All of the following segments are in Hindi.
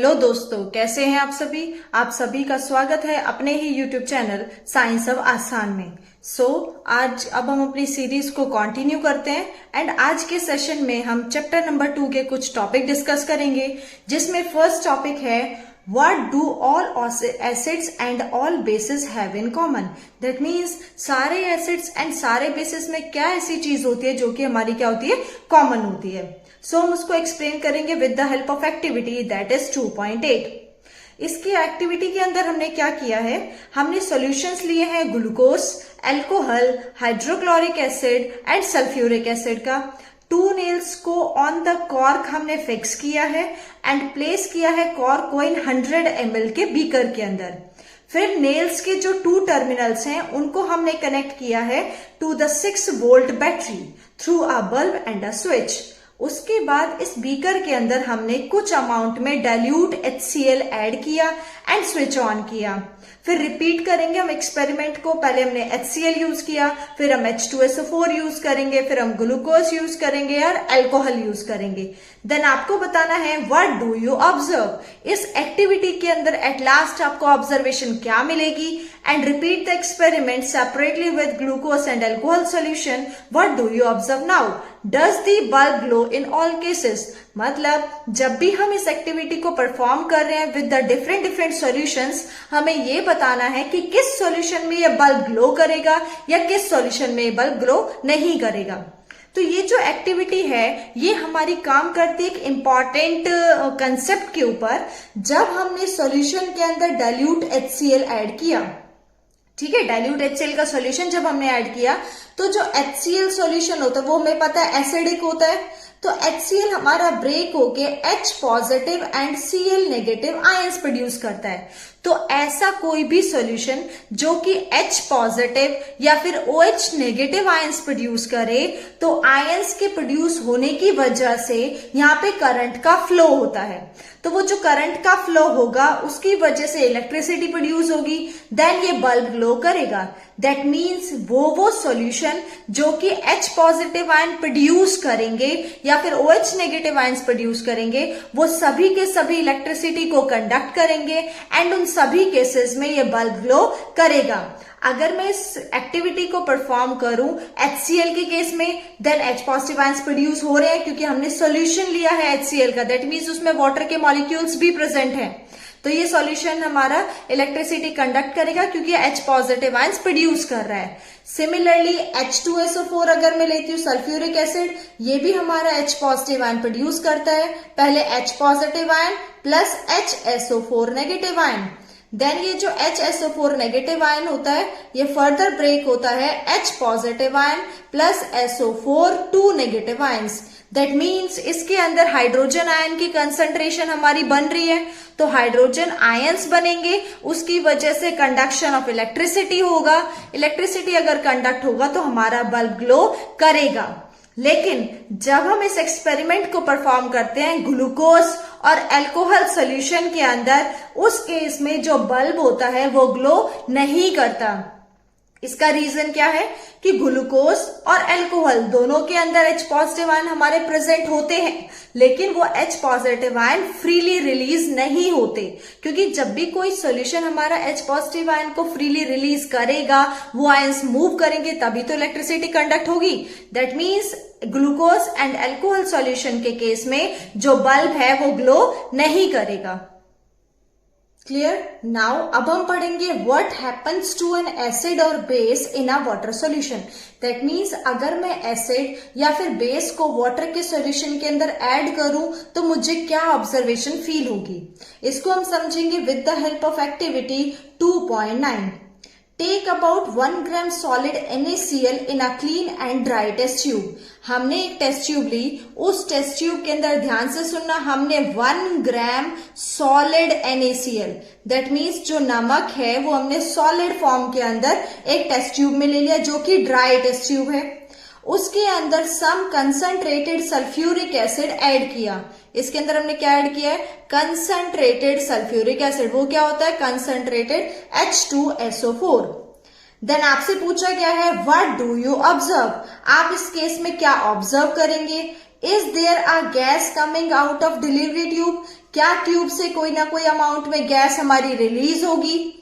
हेलो दोस्तों, कैसे हैं आप सभी का स्वागत है अपने ही यूट्यूब चैनल साइंस ऑफ आसान में। आज अब हम अपनी सीरीज को कंटिन्यू करते हैं एंड आज के सेशन में हम चैप्टर नंबर 2 के कुछ टॉपिक डिस्कस करेंगे, जिसमें फर्स्ट टॉपिक है What do all acids and all bases have in common? That means सारे एसिड्स एंड सारे बेसिस में क्या ऐसी चीज होती है जो कि हमारी क्या होती है, कॉमन होती है। हम उसको एक्सप्लेन करेंगे with the help of activity that is 2.8। इसकी एक्टिविटी के अंदर हमने क्या किया है, हमने सॉल्यूशंस लिए हैं glucose, alcohol, hydrochloric acid and sulphuric acid का। 2 नेल्स को ऑन द कॉर्क हमने फिक्स किया है एंड प्लेस किया है कॉर्क को इन 100 ml के बीकर के अंदर। फिर नेल्स के जो 2 टर्मिनल्स हैं उनको हमने कनेक्ट किया है to the 6 volt battery through a bulb and a switch. उसके बाद इस बीकर के अंदर हमने कुछ अमाउंट में डाइल्यूट HCl ऐड किया एंड स्विच ऑन किया। फिर रिपीट करेंगे हम एक्सपेरिमेंट को। पहले हमने HCl यूज किया, फिर हम H2SO4 यूज करेंगे, फिर हम ग्लूकोज यूज करेंगे और अल्कोहल यूज करेंगे। देन आपको बताना है व्हाट डू यू ऑब्जर्व। इस एक्टिविटी के अंदर एट लास्ट आपको ऑब्जर्वेशन क्या मिलेगी and repeat the experiment separately with glucose and alcohol solution. What do you observe now, does the bulb glow in all cases. मतलब जब भी हम इस एक्टिविटी को परफॉर्म कर रहे हैं विद द डिफरेंट सॉल्यूशंस, हमें ये बताना है कि किस सॉल्यूशन में ये बल्ब ग्लो करेगा या किस सॉल्यूशन में ये बल्ब ग्लो नहीं करेगा। तो ये जो एक्टिविटी है ये हमारी काम करती है एक इंपॉर्टेंट कंसेप्ट के ऊपर। जब हमने सॉल्यूशन के अंदर डाइल्यूट HCl ऐड किया, ठीक है, डाइल्यूट HCl का सॉल्यूशन जब हमने ऐड किया तो जो HCl सॉल्यूशन होता है वो हमें पता है एसिडिक होता है। तो HCl हमारा ब्रेक होके H positive and Cl negative ions produce करता है। तो ऐसा कोई भी सॉल्यूशन जो कि H पॉजिटिव या फिर OH नेगेटिव आयंस प्रोड्यूस करे, तो आयंस के प्रोड्यूस होने की वजह से यहाँ पे करंट का फ्लो होता है। तो वो जो करंट का फ्लो होगा उसकी वजह से इलेक्ट्रिसिटी प्रोड्यूस होगी, देन ये बल्ब ग्लो करेगा। दैट मीन्स वो सॉल्यूशन जो कि H पॉजिटिव आयन प्रोड्यूस करेंगे या फिर OH नेगेटिव आयंस प्रोड्यूस करेंगे, वो सभी के सभी इलेक्ट्रिसिटी को कंडक्ट करेंगे एंड उन सभी केसेस में ये बल्ब ग्लो करेगा। अगर मैं इस एक्टिविटी को परफॉर्म करूं HCl के केस में, then H positive ions produce हो रहे हैं क्योंकि हमने सॉल्यूशन लिया है HCl का। दैट मीन्स उसमें वाटर के मॉलिक्यूल्स भी प्रेजेंट हैं। तो ये सॉल्यूशन हमारा इलेक्ट्रिसिटी कंडक्ट करेगा क्योंकि H पॉजिटिव आयंस प्रोड्यूस कर रहा है। सिमिलरली H2SO4 अगर मैं लेती हूँ सल्फ्यूरिक एसिड, ये भी हमारा H पॉजिटिव आयन प्रोड्यूस करता है। पहले H positive ion plus HSO4 negative ion, then ये जो HSO4 नेगेटिव आयन होता है ये फर्दर ब्रेक होता है H positive ion plus SO4 2 negative ions. That means इसके अंदर हाइड्रोजन आयन की कंसंट्रेशन हमारी बन रही है, तो हाइड्रोजन आयंस बनेंगे, उसकी वजह से कंडक्शन ऑफ इलेक्ट्रिसिटी होगा। इलेक्ट्रिसिटी अगर कंडक्ट होगा तो हमारा बल्ब ग्लो करेगा। लेकिन जब हम इस एक्सपेरिमेंट को परफॉर्म करते हैं ग्लूकोज और अल्कोहल सॉल्यूशन के अंदर, उस केस में जो बल्ब होता है वो ग्लो नहीं करता। इसका रीजन क्या है कि ग्लूकोज और अल्कोहल दोनों के अंदर H पॉजिटिव आयन हमारे प्रेजेंट होते हैं, लेकिन वो H positive ion freely release नहीं होते, क्योंकि जब भी कोई सॉल्यूशन हमारा H पॉजिटिव आयन को फ्रीली रिलीज करेगा, वो आयंस मूव करेंगे तभी तो इलेक्ट्रिसिटी कंडक्ट होगी। That means glucose and alcohol solution के केस में जो बल्ब है वो ग्लो नहीं करेगा। क्लियर? नाउ अब हम पढ़ेंगे what happens to an acid or base in a water solution. That means अगर मैं एसिड या फिर बेस को वाटर के सॉल्यूशन के अंदर ऐड करूं तो मुझे क्या ऑब्जर्वेशन फील होगी। इसको हम समझेंगे with the help of activity 2.9। Take about 1 gram solid NaCl in a clean and dry test tube। हमने एक टेस्ट ट्यूब ली, उस टेस्ट ट्यूब के अंदर ध्यान से सुनना, हमने 1 ग्राम सॉलिड NaCl, दैट मीन्स जो नमक है वो हमने सॉलिड फॉर्म के अंदर एक टेस्ट ट्यूब में ले लिया जो कि ड्राई टेस्ट ट्यूब है। उसके अंदर सम कंसंट्रेटेड सल्फ्यूरिक एसिड ऐड किया। इसके अंदर हमने क्या ऐड किया है, कंसंट्रेटेड सल्फ्यूरिक एसिड। वो क्या होता है, कंसंट्रेटेड H2SO4। देन आपसे पूछा गया है व्हाट डू यू ऑब्जर्व। आप इस केस में क्या ऑब्जर्व करेंगे। Is there a gas coming out of delivery tube, क्या ट्यूब से कोई ना कोई अमाउंट में गैस हमारी रिलीज होगी।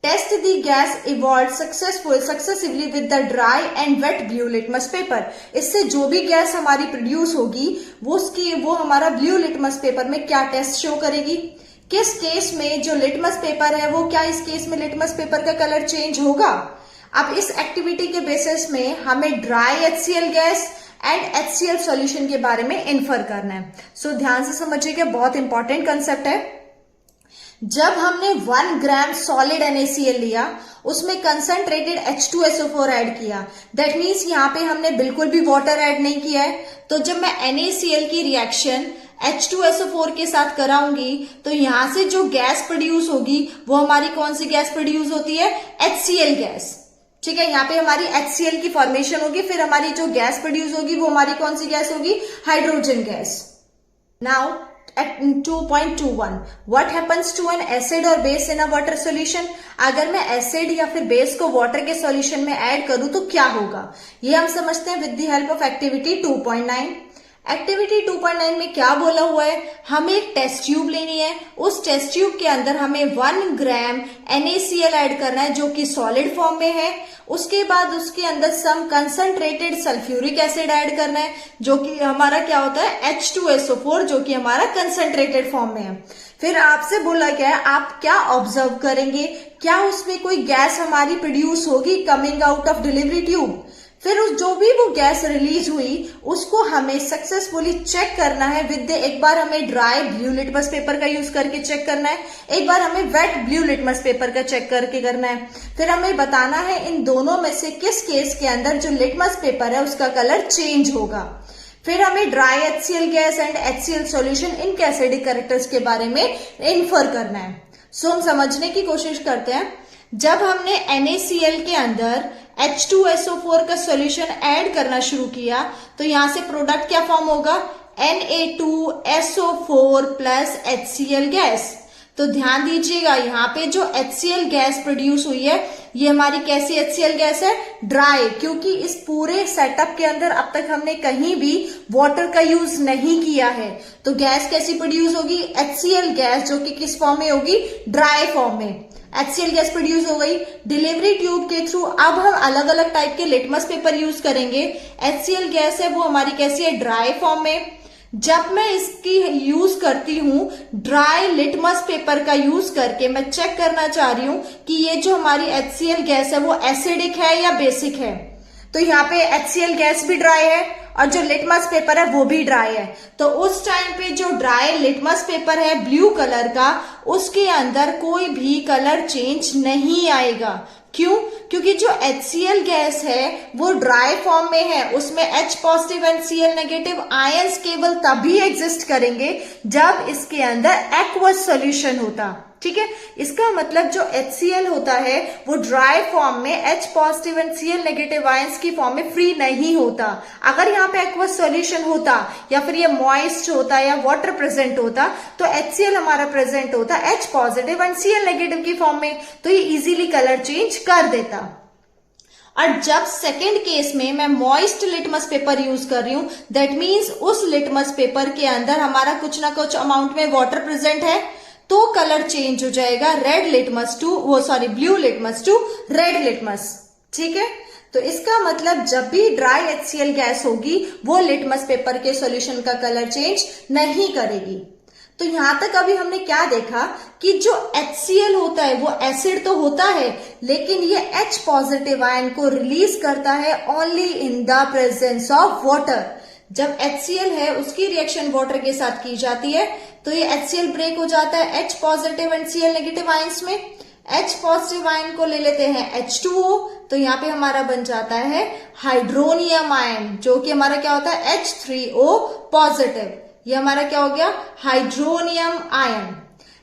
Test the gas evolve successively with the dry and wet blue litmus paper, इससे जो भी गैस हमारी प्रोड्यूस होगी वो हमारा ब्लू लिटमस पेपर में क्या टेस्ट शो करेगी। किस केस में जो लिटमस पेपर है वो क्या इस केस में लिटमस पेपर का कलर चेंज होगा। अब इस एक्टिविटी के बेसिस में हमें dry HCl gas and HCl solution के बारे में इन्फर करना है। सो ध्यान से समझिएगा, बहुत इंपॉर्टेंट कंसेप्ट है। जब हमने 1 ग्राम सॉलिड NaCl लिया, उसमें कंसंट्रेटेड H2SO4 ऐड किया, दैट मीन्स यहाँ पे हमने बिल्कुल भी वाटर ऐड नहीं किया है। तो जब मैं NaCl की रिएक्शन H2SO4 के साथ कराऊंगी तो यहां से जो गैस प्रोड्यूस होगी वो हमारी कौन सी गैस प्रोड्यूस होती है, HCl गैस। ठीक है, यहाँ पे हमारी HCl की फॉर्मेशन होगी, फिर हमारी जो गैस प्रोड्यूस होगी वो हमारी कौन सी गैस होगी, hydrogen gas. Now at 2.21 what happens to an acid or base in a water solution, अगर मैं एसिड या फिर बेस को वाटर के सॉल्यूशन में ऐड करूं तो क्या होगा, ये हम समझते हैं with the help of activity 2.9। Activity 2.9 में क्या बोला हुआ है, हमें एक टेस्ट ट्यूब लेनी है, उस टेस्ट ट्यूब के अंदर हमें 1 ग्राम NaCl ऐड करना है जो कि सॉलिड फॉर्म में है। उसके बाद उसके अंदर सम कंसंट्रेटेड सल्फ्यूरिक एसिड ऐड करना है जो कि हमारा क्या होता है, H2SO4, जो कि हमारा कंसंट्रेटेड फॉर्म में है। फिर आपसे बोला गया है आप क्या ऑब्जर्व करेंगे, क्या उसमें कोई गैस हमारी प्रोड्यूस होगी coming out of delivery tube. फिर जो भी वो गैस रिलीज हुई उसको हमें सक्सेसफुली चेक करना है विद एक बार हमें ड्राई ब्लू लिटमस पेपर का यूज करके चेक करना है, एक बार हमें वेट ब्लू लिटमस पेपर का चेक करके करना है। फिर हमें बताना है इन दोनों में से किस केस के अंदर जो लिटमस पेपर है उसका कलर चेंज होगा। फिर हमें dry HCl gas and HCl solution in acidic characters के बारे में इन्फर करना है। सो हम समझने की कोशिश करते हैं, जब हमने NaCl के अंदर H2SO4 का सॉल्यूशन ऐड करना शुरू किया तो यहां से प्रोडक्ट क्या फॉर्म होगा, Na2SO4 प्लस HCl गैस। तो ध्यान दीजिएगा यहाँ पे जो HCl गैस प्रोड्यूस हुई है ये हमारी कैसी HCl गैस है, ड्राई, क्योंकि इस पूरे सेटअप के अंदर अब तक हमने कहीं भी वाटर का यूज नहीं किया है। तो गैस कैसी प्रोड्यूस होगी, HCl गैस, जो कि किस फॉर्म में होगी, ड्राई फॉर्म में। HCl गैस प्रोड्यूस हो गई डिलीवरी ट्यूब के थ्रू। अब हम अलग अलग टाइप के लिटमस पेपर यूज करेंगे। HCl गैस है वो हमारी कैसी है, ड्राई फॉर्म में। जब मैं इसकी यूज करती हूं ड्राई लिटमस पेपर का यूज करके, मैं चेक करना चाह रही हूं कि ये जो हमारी HCl गैस है वो एसिडिक है या बेसिक है। तो यहाँ पे HCl गैस भी ड्राई है और जो लिटमस पेपर है वो भी ड्राई है। तो उस टाइम पे जो ड्राई लिटमस पेपर है ब्लू कलर का, उसके अंदर कोई भी कलर चेंज नहीं आएगा। क्यों, क्योंकि जो HCl गैस है वो ड्राई फॉर्म में है, उसमें H positive and Cl negative ions केवल तभी एग्जिस्ट करेंगे जब इसके अंदर एक्वस सॉल्यूशन होता। ठीक है, इसका मतलब जो HCl होता है वो ड्राई फॉर्म में H positive and Cl negative ions की फॉर्म में फ्री नहीं होता। अगर यहाँ पे एक्वस सॉल्यूशन होता या फिर ये मॉइस्ट होता या वाटर प्रेजेंट होता तो HCl हमारा प्रेजेंट होता H positive and Cl negative की फॉर्म में, तो ये इजीली कलर चेंज कर देता। और जब सेकेंड केस में मैं मॉइस्ट लिटमस पेपर यूज कर रही हूं, दैट मीन्स उस लिटमस पेपर के अंदर हमारा कुछ ना कुछ अमाउंट में वाटर प्रेजेंट है, तो कलर चेंज हो जाएगा red litmus to blue litmus to red litmus. ठीक है, तो इसका मतलब जब भी ड्राई HCl गैस होगी वो लिटमस पेपर के सॉल्यूशन का कलर चेंज नहीं करेगी। तो यहां तक अभी हमने क्या देखा कि जो HCl होता है वो एसिड तो होता है, लेकिन ये H पॉजिटिव आयन को रिलीज करता है only in the presence of water. जब HCl है उसकी रिएक्शन वाटर के साथ की जाती है तो ये HCl ब्रेक हो जाता है H positive and Cl negative ions में। H पॉजिटिव आयन को ले लेते हैं H2O, तो यहाँ पे हमारा बन जाता है हाइड्रोनियम आयन, जो कि हमारा क्या होता है H3O पॉजिटिव। ये हमारा क्या हो गया, हाइड्रोनियम आयन।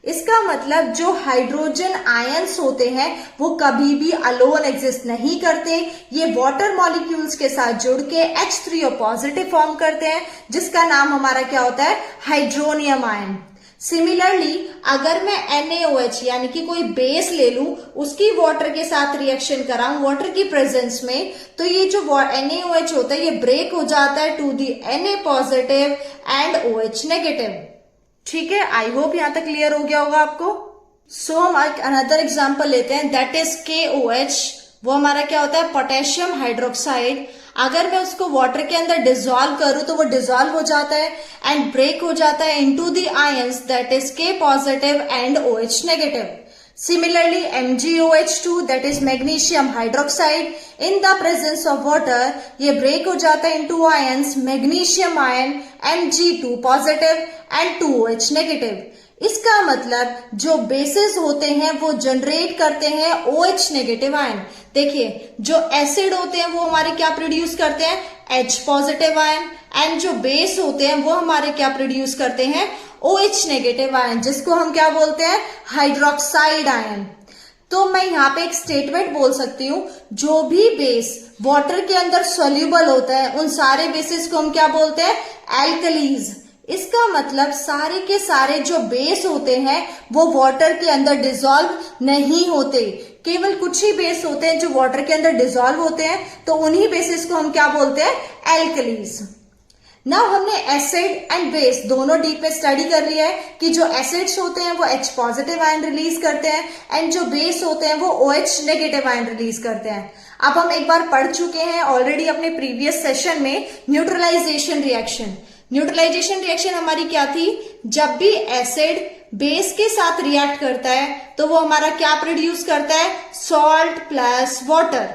इसका मतलब जो हाइड्रोजन आयंस होते हैं वो कभी भी अलोन एग्जिस्ट नहीं करते, ये वाटर मॉलिक्यूल्स के साथ जुड़ के H3O पॉजिटिव फॉर्म करते हैं, जिसका नाम हमारा क्या होता है, हाइड्रोनियम आयन। सिमिलरली अगर मैं NaOH यानी कि कोई बेस ले लूं, उसकी वाटर के साथ रिएक्शन कराऊं वाटर की प्रेजेंस में, तो ये जो NaOH होता है ये ब्रेक हो जाता है to the Na positive and OH negative. ठीक है, आई होप यहां तक क्लियर हो गया होगा आपको। सो हम अनदर एग्जांपल लेते हैं, दैट इज KOH। वो हमारा क्या होता है, पोटेशियम हाइड्रोक्साइड। अगर मैं उसको वाटर के अंदर डिसॉल्व करूं तो वो डिसॉल्व हो जाता है एंड ब्रेक हो जाता है into the ions, that is K positive and OH negative. Similarly, MgOH2 that is magnesium hydroxide in the presence of water ये break हो जाता है into ions magnesium ion Mg2 positive and 2OH negative। इसका मतलब जो बेसिस होते हैं वो जनरेट करते हैं OH नेगेटिव आयन। देखिए जो एसिड होते हैं वो हमारे क्या प्रोड्यूस करते हैं, H पॉजिटिव आयन, एंड जो बेस होते हैं वो हमारे क्या प्रोड्यूस करते हैं, OH नेगेटिव आयन, जिसको हम क्या बोलते हैं, हाइड्रोक्साइड आयन। तो मैं यहाँ पे एक स्टेटमेंट बोल सकती हूँ, जो भी बेस वाटर के अंदर सोल्यूबल होता है उन सारे बेसिस को हम क्या बोलते हैं, एल्कलीज। इसका मतलब सारे के सारे जो बेस होते हैं वो वाटर के अंदर डिसॉल्व नहीं होते, केवल कुछ ही बेस होते हैं जो वाटर के अंदर डिसॉल्व होते हैं, तो उन्हीं बेसिस को हम क्या बोलते हैं, एल्कलीज। नाउ हमने एसिड एंड बेस दोनों डीप में स्टडी कर लिया है कि जो एसिड्स होते हैं वो H पॉजिटिव आयन रिलीज करते हैं एंड जो बेस होते हैं वो OH नेगेटिव आयन रिलीज करते हैं। अब हम एक बार पढ़ चुके हैं ऑलरेडी अपने प्रीवियस सेशन में न्यूट्रलाइजेशन रिएक्शन। न्यूट्रलाइजेशन रिएक्शन हमारी क्या थी, जब भी एसिड बेस के साथ रिएक्ट करता है तो वो हमारा क्या प्रोड्यूस करता है, सॉल्ट प्लस वाटर।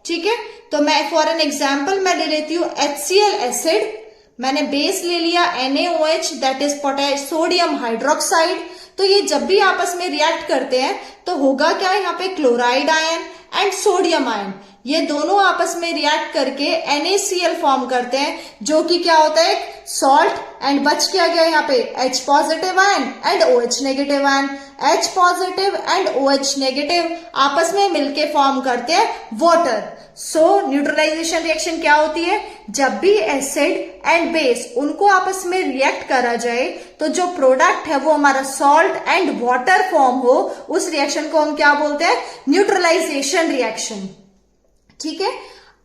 ठीक है, तो मैं फॉर एन एग्जाम्पल मैं ले लेती हूँ HCl एसिड, मैंने बेस ले लिया NaOH that is sodium hydroxide. तो ये जब भी आपस में रिएक्ट करते हैं तो होगा क्या, यहाँ पे chloride ion and sodium ion ये दोनों आपस में रिएक्ट करके NaCl फॉर्म करते हैं, जो कि क्या होता है, सॉल्ट, एंड बच क्या गया यहाँ पे H positive ion and OH negative ion. H positive and OH negative आपस में मिलके फॉर्म करते हैं वाटर। सो न्यूट्रलाइजेशन रिएक्शन क्या होती है, जब भी एसिड एंड बेस उनको आपस में रिएक्ट करा जाए तो जो प्रोडक्ट है वो हमारा सॉल्ट एंड वाटर फॉर्म हो, उस रिएक्शन को हम क्या बोलते हैं, न्यूट्रलाइजेशन रिएक्शन। ठीक है,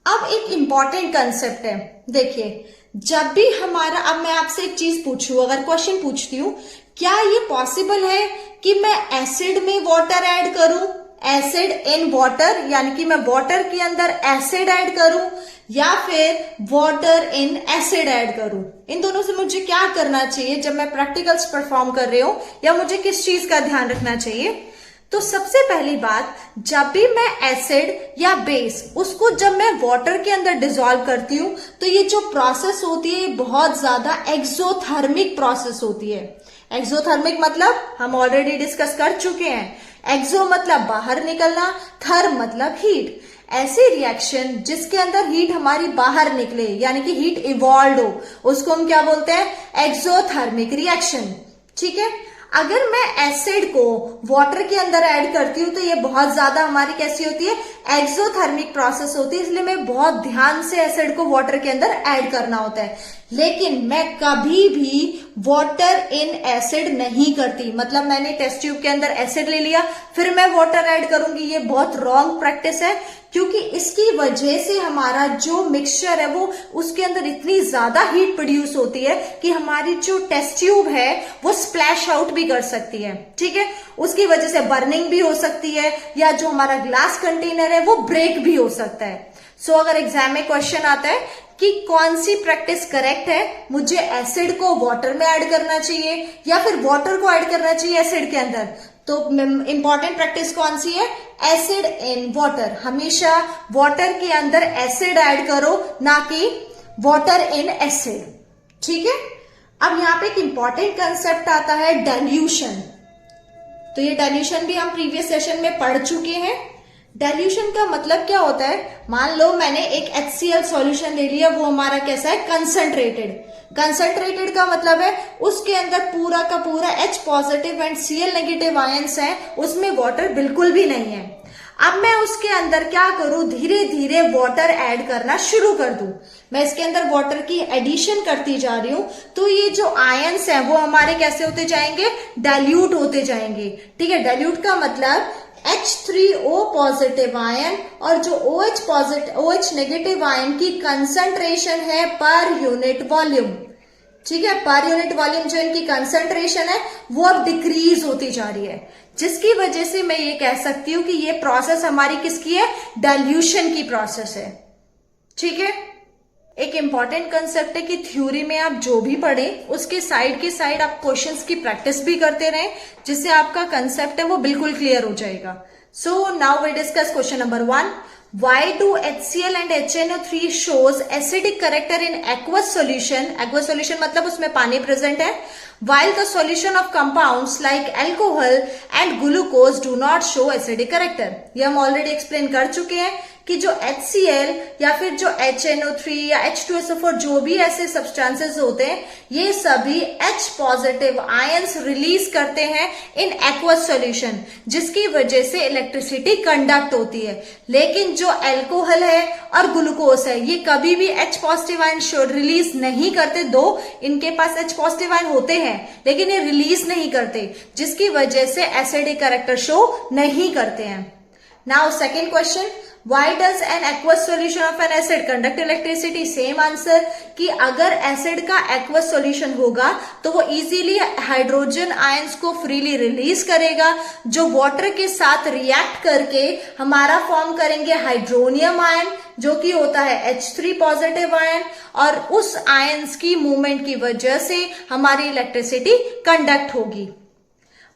अब एक इंपॉर्टेंट कंसेप्ट है, देखिए जब भी हमारा, अब मैं आपसे एक चीज पूछूं, अगर क्वेश्चन पूछती हूँ, क्या ये पॉसिबल है कि मैं एसिड में वाटर ऐड करूं, एसिड इन वाटर, यानी कि मैं वाटर के अंदर एसिड ऐड करूं या फिर वाटर इन एसिड ऐड करूं, इन दोनों से मुझे क्या करना चाहिए जब मैं प्रैक्टिकल्स परफॉर्म कर रही हूं, या मुझे किस चीज का ध्यान रखना चाहिए। तो सबसे पहली बात, जब भी मैं एसिड या बेस उसको जब मैं वाटर के अंदर डिसॉल्व करती हूँ तो ये जो प्रोसेस होती है ये बहुत ज्यादा एक्सोथर्मिक प्रोसेस होती है। एक्सोथर्मिक मतलब हम ऑलरेडी डिस्कस कर चुके हैं, एक्सो मतलब बाहर निकलना, थर्म मतलब हीट। ऐसी रिएक्शन जिसके अंदर हीट हमारी बाहर निकले यानी कि हीट इवॉल्व हो, उसको हम क्या बोलते हैं, एक्सोथर्मिक रिएक्शन। ठीक है, अगर मैं एसिड को वाटर के अंदर ऐड करती हूँ तो ये बहुत ज्यादा हमारी कैसी होती है, एक्सोथर्मिक प्रोसेस होती है, इसलिए मैं बहुत ध्यान से एसिड को वाटर के अंदर ऐड करना होता है। लेकिन मैं कभी भी वाटर इन एसिड नहीं करती, मतलब मैंने टेस्ट ट्यूब के अंदर एसिड ले लिया फिर मैं वाटर ऐड करूंगी, ये बहुत रॉन्ग प्रैक्टिस है, क्योंकि इसकी वजह से हमारा जो मिक्सचर है वो उसके अंदर इतनी ज्यादा हीट प्रोड्यूस होती है कि हमारी जो टेस्ट ट्यूब है वो स्प्लैश आउट भी कर सकती है। ठीक है, उसकी वजह से बर्निंग भी हो सकती है, या जो हमारा ग्लास कंटेनर है वो ब्रेक भी हो सकता है। सो अगर एग्जाम में क्वेश्चन आता है कि कौन सी प्रैक्टिस करेक्ट है, मुझे एसिड को वाटर में ऐड करना चाहिए या फिर वाटर को ऐड करना चाहिए एसिड के अंदर, तो इंपॉर्टेंट प्रैक्टिस कौन सी है, एसिड इन वाटर। हमेशा वाटर के अंदर एसिड ऐड करो, ना कि वाटर इन एसिड। ठीक है, अब यहाँ पे एक इंपॉर्टेंट कंसेप्ट आता है डाइल्यूशन। तो ये डाइल्यूशन भी हम प्रीवियस सेशन में पढ़ चुके हैं। डाइल्यूशन का मतलब क्या होता है, मान लो मैंने एक HCl सॉल्यूशन ले लिया, वो हमारा कैसा है, कंसंट्रेटेड। कंसंट्रेटेड का मतलब है उसके अंदर पूरा का पूरा H positive and Cl negative ions है, उसमें वाटर बिल्कुल भी नहीं है। अब मैं उसके अंदर क्या करूं, धीरे धीरे वाटर ऐड करना शुरू कर दूं। मैं इसके अंदर वाटर की एडिशन करती जा रही हूं, तो ये जो आयंस हैं वो हमारे कैसे होते जाएंगे, डाइल्यूट होते जाएंगे। ठीक है, डाइल्यूट का मतलब H3O पॉजिटिव आयन और जो OH नेगेटिव आयन की कंसंट्रेशन है पर यूनिट वॉल्यूम। ठीक है, पर यूनिट वॉल्यूम जो इनकी कंसंट्रेशन है वो अब डिक्रीज होती जा रही है, जिसकी वजह से मैं ये कह सकती हूं कि ये प्रोसेस हमारी किसकी है, डाइल्यूशन की प्रोसेस है। ठीक है, एक इंपॉर्टेंट कंसेप्ट है कि थ्योरी में आप जो भी पढ़ें उसके साइड के साइड आप क्वेश्चंस की प्रैक्टिस भी करते रहें, जिससे आपका कंसेप्ट है वो बिल्कुल क्लियर हो जाएगा। So now we discuss question number 1। Why do HCl and HNO3 shows acidic character in aqueous solution? Aqueous solution मतलब उसमें पानी प्रेजेंट है, while the solution of compounds like alcohol and glucose do not show acidic character। ये हम ऑलरेडी एक्सप्लेन कर चुके हैं कि जो HCl या फिर जो HNO3 या H2SO4 जो भी ऐसे सब्सटेंसेस होते हैं, ये सभी H पॉजिटिव आयंस रिलीज करते हैं इन एक्वस सॉल्यूशन, जिसकी वजह से इलेक्ट्रिसिटी कंडक्ट होती है। लेकिन जो अल्कोहल है और ग्लूकोज है ये कभी भी H पॉजिटिव आयन रिलीज नहीं करते, दो इनके पास H पॉजिटिव आयन होते हैं लेकिन ये रिलीज नहीं करते, जिसकी वजह से एसिडिक कैरेक्टर शो नहीं करते हैं। Now second question, Why does an aqueous solution of an acid conduct electricity? Same answer कि अगर एसिड का एक्वस सॉल्यूशन होगा तो वो इजीली हाइड्रोजन आयंस को फ्रीली रिलीज करेगा, जो वाटर के साथ रिएक्ट करके हमारा फॉर्म करेंगे हाइड्रोनियम आयन, जो कि होता है H3 पॉजिटिव आयन, और उस आयंस की मूवमेंट की वजह से हमारी इलेक्ट्रिसिटी कंडक्ट होगी।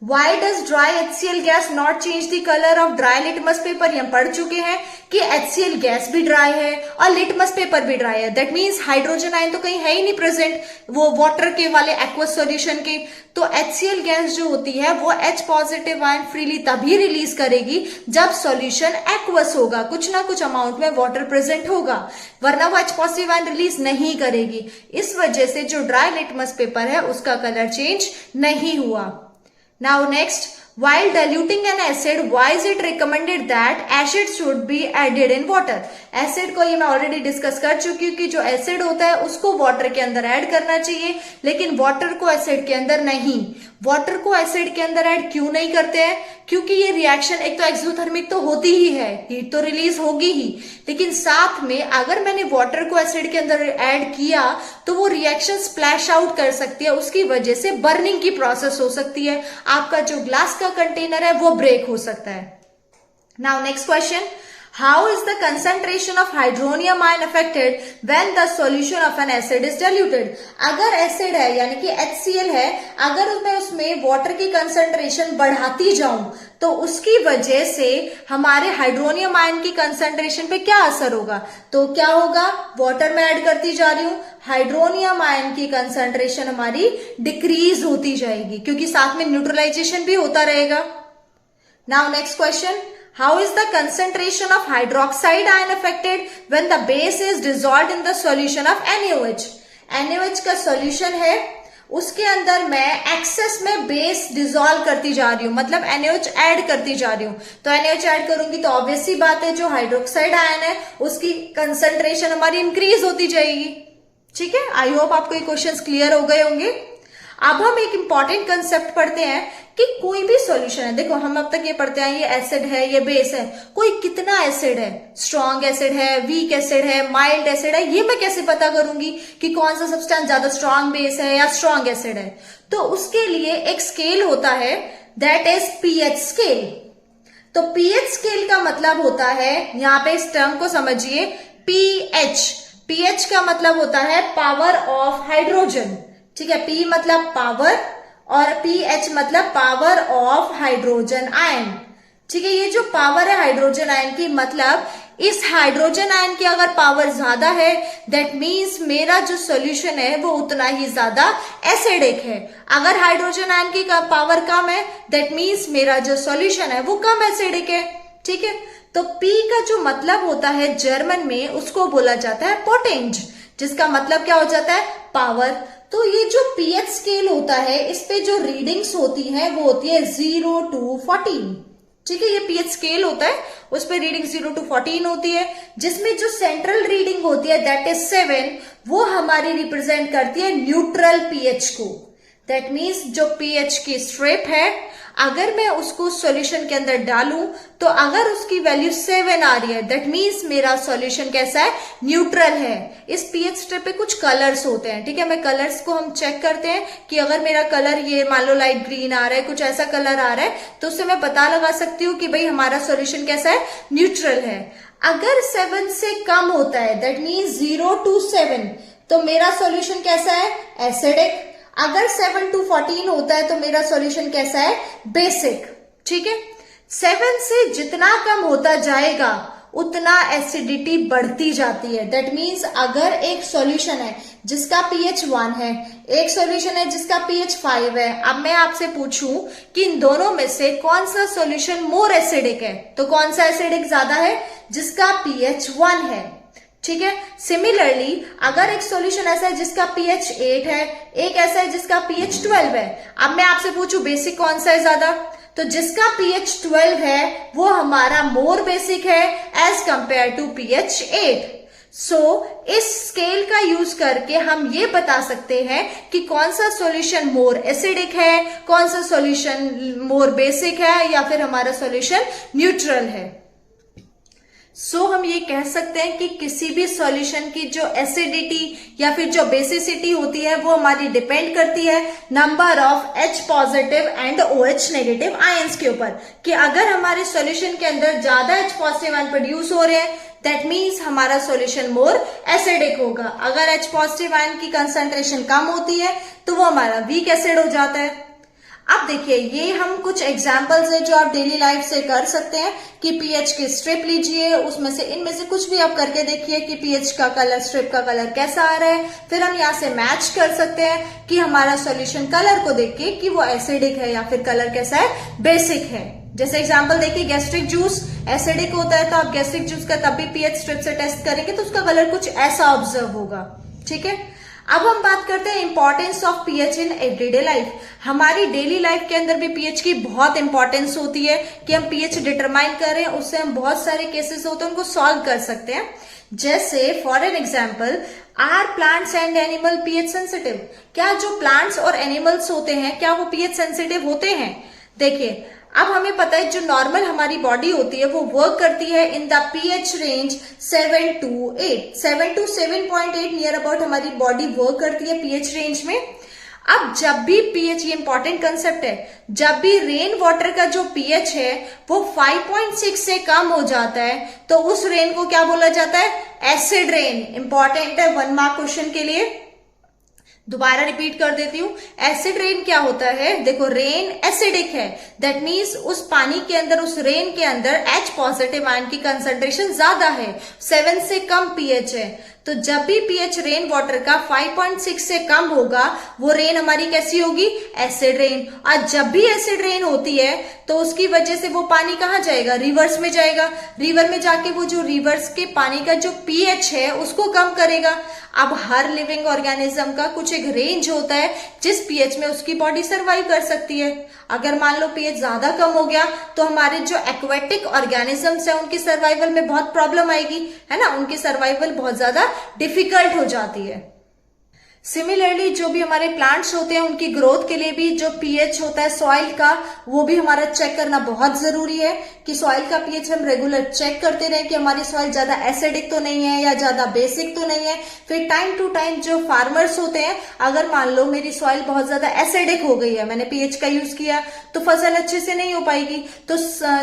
Why does dry HCl gas not change the color of dry litmus paper? हम पढ़ चुके हैं कि HCl गैस भी ड्राई है और लिटमस पेपर भी ड्राई है। दैट मीन्स हाइड्रोजन आयन तो कहीं है ही नहीं प्रेजेंट वो वाटर के वाले एक्वस सॉल्यूशन के, तो HCl गैस जो होती है वो H पॉजिटिव आयन फ्रीली तभी रिलीज करेगी जब सॉल्यूशन एक्वस होगा, कुछ ना कुछ अमाउंट में वाटर प्रेजेंट होगा, वरना वो H पॉजिटिव आयन रिलीज नहीं करेगी। इस वजह से जो ड्राई लिटमस पेपर है उसका कलर चेंज नहीं हुआ। Now next, while diluting an acid, why is it recommended that acid should be added in water? Acid को ये मैं ऑलरेडी डिस्कस कर चुकी हूँ कि जो एसिड होता है उसको वाटर के अंदर ऐड करना चाहिए, लेकिन वाटर को एसिड के अंदर नहीं। वाटर को एसिड के अंदर ऐड क्यों नहीं करते हैं? क्योंकि ये रिएक्शन एक तो एक्सोथर्मिक तो होती ही है, हीट तो रिलीज होगी ही, लेकिन साथ में अगर मैंने वाटर को एसिड के अंदर ऐड किया तो वो रिएक्शन स्प्लैश आउट कर सकती है, उसकी वजह से बर्निंग की प्रोसेस हो सकती है, आपका जो ग्लास का कंटेनर है वो ब्रेक हो सकता है। Now next question, How is the concentration of hydronium ion affected when the solution of an acid is diluted? अगर एसिड है यानी कि HCl है, अगर मैं उसमें वाटर की कंसंट्रेशन बढ़ाती जाऊं तो उसकी वजह से हमारे हाइड्रोनियम आयन की कंसंट्रेशन पे क्या असर होगा? तो क्या होगा, वाटर में ऐड करती जा रही हूं, हाइड्रोनियम आयन की कंसंट्रेशन हमारी डिक्रीज होती जाएगी क्योंकि साथ में न्यूट्रलाइजेशन भी होता रहेगा। Now next question, How is the concentration of hydroxide ion affected when the base is dissolved in the solution of NaOH? NaOH का सॉल्यूशन है, उसके अंदर मैं एक्सेस में बेस डिसॉल्व करती जा रही हूँ, मतलब NaOH ऐड करती जा रही हूँ, तो NaOH ऐड करूंगी तो ऑब्वियस सी बात है जो हाइड्रोक्साइड आयन है उसकी कंसंट्रेशन हमारी इंक्रीज होती जाएगी। ठीक है, आई होप आपको ये क्वेश्चंस क्लियर हो गए होंगे। अब हम एक इंपॉर्टेंट कंसेप्ट पढ़ते हैं कि कोई भी सॉल्यूशन है, देखो हम अब तक ये पढ़ते हैं ये एसिड है ये बेस है, कोई कितना एसिड है, स्ट्रॉन्ग एसिड है, वीक एसिड है, माइल्ड एसिड है, ये मैं कैसे पता करूंगी कि कौन सा सब्सटेंस ज्यादा स्ट्रॉन्ग बेस है या स्ट्रॉन्ग एसिड है? तो उसके लिए एक स्केल होता है, दैट इज पीएच स्केल। तो पीएच स्केल का मतलब होता है, यहां पे इस टर्म को समझिए, पीएच, पीएच का मतलब होता है पावर ऑफ हाइड्रोजन। ठीक है, P मतलब पावर और पीएच मतलब पावर ऑफ हाइड्रोजन आयन। ठीक है, ये जो पावर है हाइड्रोजन आयन की, मतलब इस हाइड्रोजन आयन की अगर पावर ज्यादा है दैट मीन्स मेरा जो सॉल्यूशन है वो उतना ही ज्यादा एसिडिक है। अगर हाइड्रोजन आयन की पावर कम है दैट मीन्स मेरा जो सॉल्यूशन है वो कम एसिडिक है। ठीक है, तो P का जो मतलब होता है जर्मन में उसको बोला जाता है पोटेंज, जिसका मतलब क्या हो जाता है, पावर। तो ये जो पीएच स्केल होता है इस पे जो रीडिंग्स होती हैं वो होती है 0 to 14। ठीक है, ये पीएच स्केल होता है, उस पर रीडिंग 0 to 14 होती है, जिसमें जो सेंट्रल रीडिंग होती है दैट इज 7, वो हमारी रिप्रेजेंट करती है न्यूट्रल पीएच को। दैट मीन्स जो पीएच की स्ट्रिप है, अगर मैं उसको सॉल्यूशन के अंदर डालूं तो अगर उसकी वैल्यू 7 आ रही है, दैट मीन्स मेरा सॉल्यूशन कैसा है, न्यूट्रल है। इस पीएच स्ट्रिप पे कुछ कलर्स होते हैं, ठीक है, मैं कलर्स को हम चेक करते हैं कि अगर मेरा कलर ये मान लो लाइट ग्रीन आ रहा है, कुछ ऐसा कलर आ रहा है, तो उससे मैं पता लगा सकती हूँ कि भाई हमारा सॉल्यूशन कैसा है, न्यूट्रल है। अगर 7 से कम होता है, दैट मीन्स 0 to 7, तो मेरा सॉल्यूशन कैसा है, एसिडिक। अगर 7 to 14 होता है तो मेरा सॉल्यूशन कैसा है, बेसिक। ठीक है, 7 से जितना कम होता जाएगा उतना एसिडिटी बढ़ती जाती है। दैट मीन्स अगर एक सॉल्यूशन है जिसका पीएच 1 है, एक सॉल्यूशन है जिसका पीएच 5 है, अब मैं आपसे पूछूं कि इन दोनों में से कौन सा सॉल्यूशन मोर एसिडिक है, तो कौन सा एसिडिक ज्यादा है, जिसका पीएच 1 है। ठीक है, सिमिलरली अगर एक सॉल्यूशन ऐसा है जिसका पीएच 8 है, एक ऐसा है जिसका पीएच 12 है, अब मैं आपसे पूछूं बेसिक कौन सा है ज्यादा, तो जिसका पीएच 12 है वो हमारा मोर बेसिक है एज कंपेयर टू पीएच 8। सो इस स्केल का यूज करके हम ये बता सकते हैं कि कौन सा सॉल्यूशन मोर एसिडिक है, कौन सा सॉल्यूशन मोर बेसिक है, या फिर हमारा सॉल्यूशन न्यूट्रल है। हम ये कह सकते हैं कि किसी भी सॉल्यूशन की जो एसिडिटी या फिर जो बेसिसिटी होती है वो हमारी डिपेंड करती है number of H positive and OH negative ions के ऊपर, कि अगर हमारे सॉल्यूशन के अंदर ज्यादा H पॉजिटिव आयन प्रोड्यूस हो रहे हैं दैट मीन्स हमारा सॉल्यूशन मोर एसिडिक होगा। अगर H पॉजिटिव आयन की कंसंट्रेशन कम होती है तो वो हमारा वीक एसिड हो जाता है। अब देखिए, ये हम कुछ एग्जाम्पल्स हैं जो आप डेली लाइफ से कर सकते हैं कि पीएच की स्ट्रिप लीजिए, उसमें से इनमें से कुछ भी आप करके देखिए कि पीएच का कलर, स्ट्रिप का कलर कैसा आ रहा है, फिर हम यहाँ से मैच कर सकते हैं कि हमारा सॉल्यूशन कलर को देख के कि वो एसिडिक है या फिर कलर कैसा है, बेसिक है। जैसे एग्जाम्पल देखिए, गैस्ट्रिक जूस एसिडिक होता है तो आप गैस्ट्रिक जूस का तब भी पीएच स्ट्रिप से टेस्ट करेंगे तो उसका कलर कुछ ऐसा ऑब्जर्व होगा। ठीक है, अब हम बात करते हैं importance of pH in everyday life. हमारी डेली लाइफ के अंदर भी पीएच की बहुत इंपॉर्टेंस होती है कि हम पीएच डिटरमाइन करें, उससे हम बहुत सारे केसेस होते हैं उनको सॉल्व कर सकते हैं। जैसे for an example, are plants and animal pH sensitive? क्या जो प्लांट्स और एनिमल्स होते हैं क्या वो पीएच सेंसिटिव होते हैं? देखिए, अब हमें पता है जो नॉर्मल हमारी बॉडी होती है वो वर्क करती है in the pH range 7 to 8, 7 to 7.8 near about हमारी बॉडी वर्क करती है पीएच रेंज में। अब जब भी पीएच, ये इंपॉर्टेंट कंसेप्ट है, जब भी रेन वाटर का जो पीएच है वो 5.6 से कम हो जाता है तो उस रेन को क्या बोला जाता है, एसिड रेन। इंपॉर्टेंट है 1 मार्क क्वेश्चन के लिए, दोबारा रिपीट कर देती हूँ। एसिड रेन क्या होता है, देखो रेन एसिडिक है, दैट मीन्स उस पानी के अंदर, उस रेन के अंदर H पॉजिटिव आयन की कंसंट्रेशन ज्यादा है, 7 से कम पीएच है। तो जब भी पीएच रेन वाटर का 5.6 से कम होगा वो रेन हमारी कैसी होगी, एसिड रेन। और जब भी एसिड रेन होती है तो उसकी वजह से वो पानी कहाँ जाएगा, रिवर्स में जाएगा। रिवर में जाके वो जो रिवर्स के पानी का जो पीएच है उसको कम करेगा। अब हर लिविंग ऑर्गेनिज्म का कुछ एक रेंज होता है जिस पीएच में उसकी बॉडी सर्वाइव कर सकती है। अगर मान लो पीएच ज्यादा कम हो गया तो हमारे जो एक्वेटिक ऑर्गेनिजम्स है उनकी सर्वाइवल में बहुत प्रॉब्लम आएगी, है ना, उनकी सर्वाइवल बहुत ज्यादा डिफिकल्ट हो जाती है। सिमिलरली जो भी हमारे प्लांट्स होते हैं उनकी ग्रोथ के लिए भी जो पीएच होता है सॉइल का वो भी हमारा चेक करना बहुत जरूरी है कि सॉइल का पीएच हम रेगुलर चेक करते रहे कि हमारी सॉइल ज्यादा एसिडिक तो नहीं है या ज्यादा बेसिक तो नहीं है। फिर टाइम टू टाइम जो फार्मर्स होते हैं, अगर मान लो मेरी सॉइल बहुत ज्यादा एसिडिक हो गई है, मैंने पीएच का यूज किया तो फसल अच्छे से नहीं हो पाएगी, तो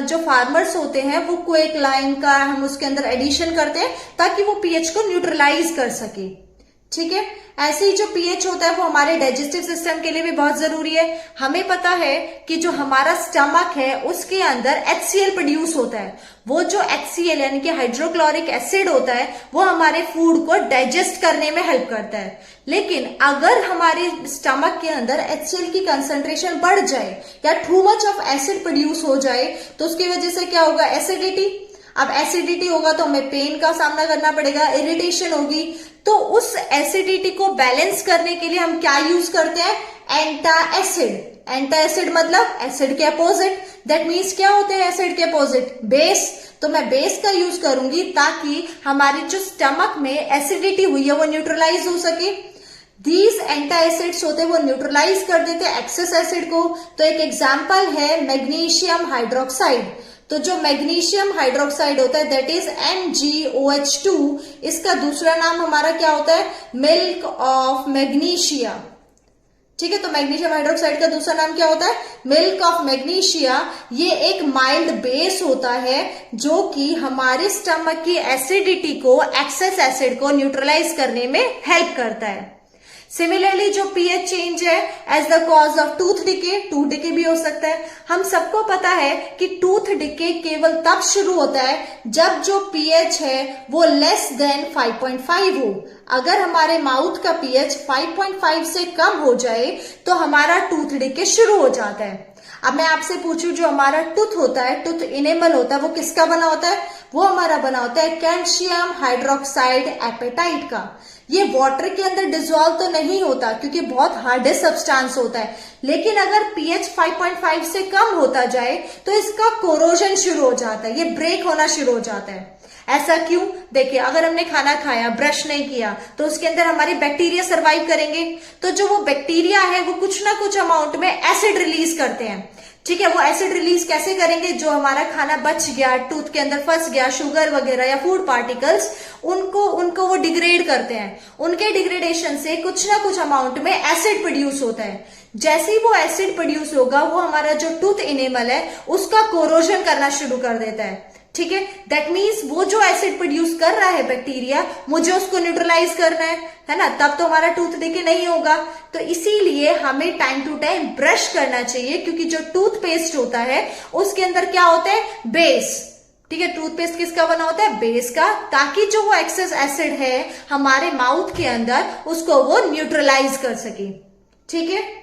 जो फार्मर्स होते हैं वो क्वेक लाइम का हम उसके अंदर एडिशन करते हैं ताकि वो पीएच को न्यूट्रलाइज कर सके। ठीक है, ऐसे ही जो पीएच होता है वो हमारे डाइजेस्टिव सिस्टम के लिए भी बहुत जरूरी है। हमें पता है कि जो हमारा स्टमक है उसके अंदर HCl प्रोड्यूस होता है। वो जो HCl यानी कि हाइड्रोक्लोरिक एसिड होता है वो हमारे फूड को डाइजेस्ट करने में हेल्प करता है। लेकिन अगर हमारे स्टमक के अंदर HCl की कंसंट्रेशन बढ़ जाए या too much of acid produce हो जाए तो उसकी वजह से क्या होगा, एसिडिटी। अब एसिडिटी होगा तो हमें पेन का सामना करना पड़ेगा, इरिटेशन होगी। तो उस एसिडिटी को बैलेंस करने के लिए हम क्या यूज करते हैं, एंटा एसिड। एंटा एसिड मतलब एसिड के अपोजिट। दैट मीन्स क्या होते हैं एसिड के अपोजिट? बेस। तो मैं बेस का यूज करूंगी ताकि हमारी जो स्टमक में एसिडिटी हुई है वो न्यूट्रलाइज हो सके। दीज एंटाएसिड्स होते हैं वो न्यूट्रलाइज कर देते हैं एक्सेस एसिड को। तो एक एग्जाम्पल है मैग्नीशियम हाइड्रोक्साइड। तो जो मैग्नीशियम हाइड्रोक्साइड होता है दैट इज MgOH2, इसका दूसरा नाम हमारा क्या होता है? Milk of magnesia. ठीक है, तो मैग्नीशियम हाइड्रोक्साइड का दूसरा नाम क्या होता है? Milk of magnesia. ये एक माइल्ड बेस होता है जो कि हमारे स्टमक की एसिडिटी को, एक्सेस एसिड को न्यूट्रलाइज करने में हेल्प करता है। सिमिलरली जो पीएच चेंज है as the cause of tooth decay, tooth decay भी हो सकता है। हम सबको पता है कि टूथ डिके केवल तब शुरू होता है जब जो पीएच है वो लेस देन 5.5 हो। अगर हमारे माउथ का पीएच 5.5 से कम हो जाए तो हमारा टूथ डिके शुरू हो जाता है। अब मैं आपसे पूछूं, जो हमारा टूथ होता है, टूथ इनेमल होता है, वो किसका बना होता है? वो हमारा बना होता है कैल्शियम हाइड्रोक्साइड एपेटाइट का। ये वाटर के अंदर डिसॉल्व तो नहीं होता क्योंकि बहुत हार्डेस्ट सब्सटेंस होता है, लेकिन अगर पीएच 5.5 से कम होता जाए तो इसका कोरोजन शुरू हो जाता है, ये ब्रेक होना शुरू हो जाता है। ऐसा क्यों? देखिए, अगर हमने खाना खाया, ब्रश नहीं किया, तो उसके अंदर हमारे बैक्टीरिया सर्वाइव करेंगे। तो जो वो बैक्टीरिया है वो कुछ ना कुछ अमाउंट में एसिड रिलीज करते हैं। ठीक है, वो एसिड रिलीज कैसे करेंगे? जो हमारा खाना बच गया, टूथ के अंदर फंस गया, शुगर वगैरह या फूड पार्टिकल्स, उनको वो डिग्रेड करते हैं। उनके डिग्रेडेशन से कुछ ना कुछ अमाउंट में एसिड प्रोड्यूस होता है। जैसे ही वो एसिड प्रोड्यूस होगा, वो हमारा जो टूथ इनेमल है उसका कोरोजन करना शुरू कर देता है। ठीक है, दैट मीन्स वो जो एसिड प्रोड्यूस कर रहा है बैक्टीरिया, मुझे उसको न्यूट्रलाइज करना है ना, तब तो हमारा टूथ डिके नहीं होगा। तो इसीलिए हमें टाइम टू टाइम ब्रश करना चाहिए, क्योंकि जो टूथपेस्ट होता है उसके अंदर क्या होता है? बेस। ठीक है, टूथपेस्ट किसका बना होता है? बेस का, ताकि जो वो एक्सेस एसिड है हमारे माउथ के अंदर उसको वो न्यूट्रलाइज कर सके। ठीक है,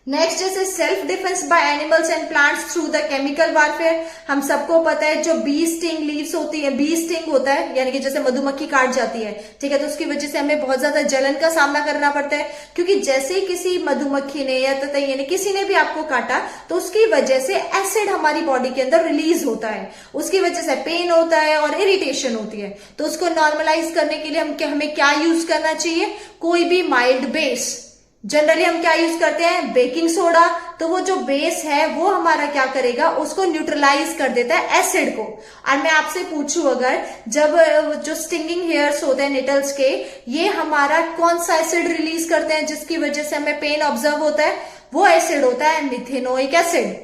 नेक्स्ट जैसे self defence by animals and plants through the chemical warfare. हम सबको पता है जो बी स्टिंग लीव्स होती है, बी स्टिंग होता है, यानी कि जैसे मधुमक्खी काट जाती है, ठीक है, तो उसकी वजह से हमें बहुत ज्यादा जलन का सामना करना पड़ता है, क्योंकि जैसे ही किसी मधुमक्खी ने या ततैया ने, किसी ने भी आपको काटा, तो उसकी वजह से एसिड हमारी बॉडी के अंदर रिलीज होता है, उसकी वजह से पेन होता है और इरिटेशन होती है। तो उसको नॉर्मलाइज करने के लिए हमें क्या यूज करना चाहिए? कोई भी माइल्ड बेस। जनरली हम क्या यूज करते हैं? Baking soda. तो वो जो बेस है वो हमारा क्या करेगा? उसको न्यूट्रलाइज कर देता है एसिड को। और मैं आपसे पूछूं, अगर जब जो स्टिंगिंग हेयर्स होते हैं निटल्स के, ये हमारा कौन सा एसिड रिलीज करते हैं जिसकी वजह से हमें पेन ऑब्जर्व होता है? वो एसिड होता है मिथेनोइक एसिड।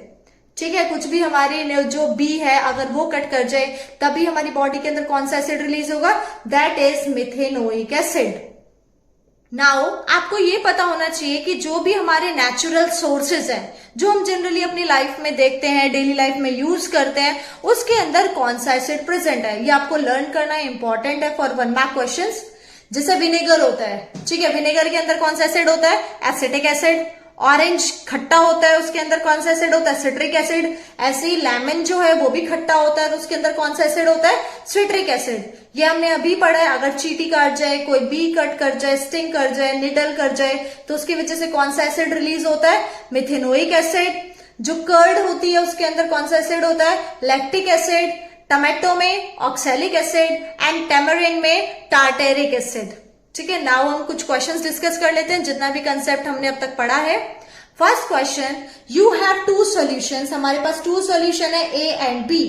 ठीक है, कुछ भी हमारी जो बी है अगर वो कट कर जाए तभी हमारी बॉडी के अंदर कौन सा एसिड रिलीज होगा? That is methanoic acid. Now आपको ये पता होना चाहिए कि जो भी हमारे नेचुरल सोर्सेज हैं, जो हम जनरली अपनी लाइफ में देखते हैं, डेली लाइफ में यूज करते हैं, उसके अंदर कौन सा एसिड प्रेजेंट है, ये आपको लर्न करना इंपॉर्टेंट है फॉर 1 मार्क क्वेश्चंस। जैसे विनेगर होता है, ठीक है, विनेगर के अंदर कौन सा एसिड होता है? Acetic acid. ऑरेंज खट्टा होता है, उसके अंदर कौन सा एसिड होता है? Citric acid. ऐसे ही लेमन जो है वो भी खट्टा होता है, तो उसके अंदर कौन सा एसिड होता है? Citric acid. ये हमने अभी पढ़ा है, अगर चींटी काट जाए, कोई बी कट कर जाए, स्टिंग कर जाए, निडल कर जाए, तो उसकी वजह से कौन सा एसिड रिलीज होता है? Methanoic acid. जो कर्ड होती है उसके अंदर कौन सा एसिड होता है? Lactic acid. टमाटो में ऑक्सैलिक एसिड एंड टैमरिंड में टार्टेरिक एसिड। ठीक है, नाउ हम कुछ क्वेश्चंस डिस्कस कर लेते हैं, जितना भी कंसेप्ट हमने अब तक पढ़ा है। First question, you have 2 solutions. हमारे पास 2 सॉल्यूशन है, ए एंड बी।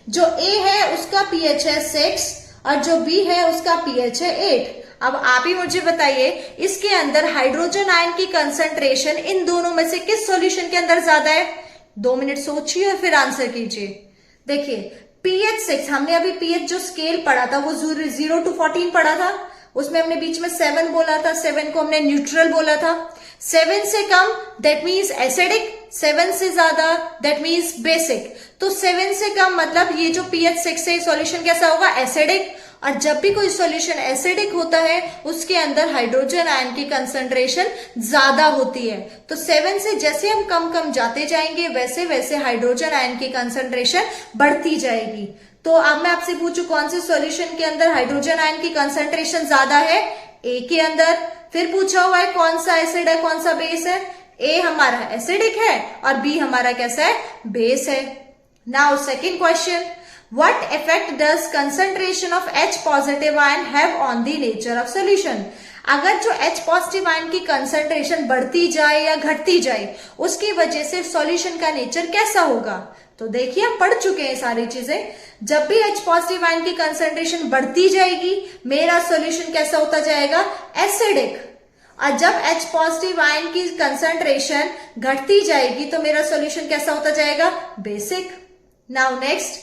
जो ए है उसका पीएच है 6 और जो बी है उसका पीएच है 8। अब आप ही मुझे बताइए, इसके अंदर हाइड्रोजन आयन की कंसंट्रेशन इन दोनों में से किस सॉल्यूशन के अंदर ज्यादा है? 2 मिनट सोचिए और फिर आंसर कीजिए। देखिए, पीएच 6, हमने अभी पीएच जो स्केल पढ़ा था वो 0 to 14 पढ़ा था, उसमें हमने बीच में 7 बोला था, 7 को हमने न्यूट्रल बोला था। 7 से कम दैट मीन्स एसिडिक, 7 से ज्यादा दैट मीन्स बेसिक। तो 7 से कम मतलब ये जो pH 6 है सॉल्यूशन कैसा होगा? एसिडिक। और जब भी कोई सॉल्यूशन एसिडिक होता है उसके अंदर हाइड्रोजन आयन की कंसंट्रेशन ज्यादा होती है। तो 7 से जैसे हम कम कम जाते जाएंगे वैसे वैसे हाइड्रोजन आयन की कंसंट्रेशन बढ़ती जाएगी। तो अब मैं आपसे पूछूं, कौन से सॉल्यूशन के अंदर हाइड्रोजन आयन की कंसंट्रेशन ज्यादा है? ए के अंदर। फिर पूछा हुआ है कौन सा एसिड है, कौन सा बेस है? ए हमारा एसिडिक है और बी हमारा कैसा है? बेस है। Now second question, what effect does concentration of H positive ion have on the nature of solution? अगर जो H पॉजिटिव आयन की कंसंट्रेशन बढ़ती जाए या घटती जाए उसकी वजह से सॉल्यूशन का नेचर कैसा होगा? तो देखिए हम पढ़ चुके हैं सारी चीजें। जब भी H पॉजिटिव आयन की कंसंट्रेशन बढ़ती जाएगी मेरा सॉल्यूशन कैसा होता जाएगा? एसिडिक। और जब H पॉजिटिव आयन की कंसंट्रेशन घटती जाएगी तो मेरा सॉल्यूशन कैसा होता जाएगा? Basic. Now next,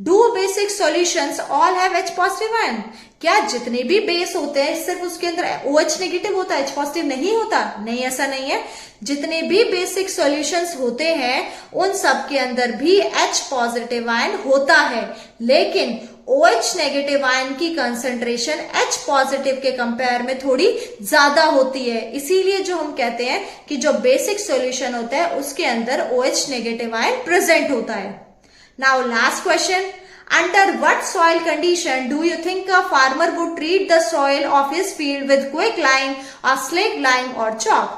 do basic solutions all have H positive ion? क्या जितने भी बेस होते हैं सिर्फ उसके अंदर OH नेगेटिव होता है, H पॉजिटिव नहीं होता? नहीं, ऐसा नहीं है। जितने भी बेसिक सॉल्यूशंस होते हैं उन सब के अंदर भी H पॉजिटिव आयन होता है, लेकिन OH नेगेटिव आयन की कंसंट्रेशन H पॉजिटिव के कंपेयर में थोड़ी ज्यादा होती है। इसीलिए जो हम कहते हैं कि जो बेसिक सॉल्यूशन होता है उसके अंदर OH नेगेटिव आयन प्रेजेंट होता है। Now last question, under what soil condition do you think a farmer would treat the soil of his field with quicklime or slaked lime or chalk?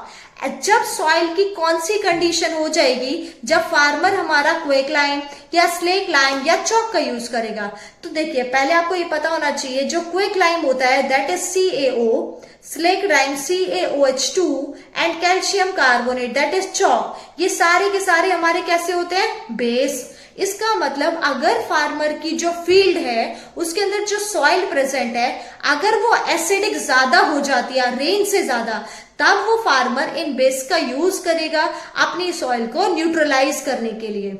जब सॉइल की कौन सी कंडीशन हो जाएगी जब फार्मर हमारा क्विकलाइम या स्लेक लाइम या चॉक का यूज करेगा? तो देखिए पहले आपको ये पता होना चाहिए जो क्विकलाइम होता है that is CaO, slack lime CaOH2 and calcium carbonate that is chalk. ये सारे के सारे हमारे कैसे होते हैं? बेस। इसका मतलब अगर फार्मर की जो फील्ड है उसके अंदर जो सॉइल प्रेजेंट है अगर वो एसिडिक ज्यादा हो जाती है रेंज से ज्यादा, तब वो फार्मर इन बेस का यूज करेगा अपनी सॉइल को न्यूट्रलाइज करने के लिए।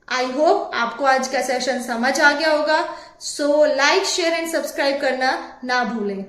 आई होप आपको आज का सेशन समझ आ गया होगा। So like, share and subscribe करना ना भूलें।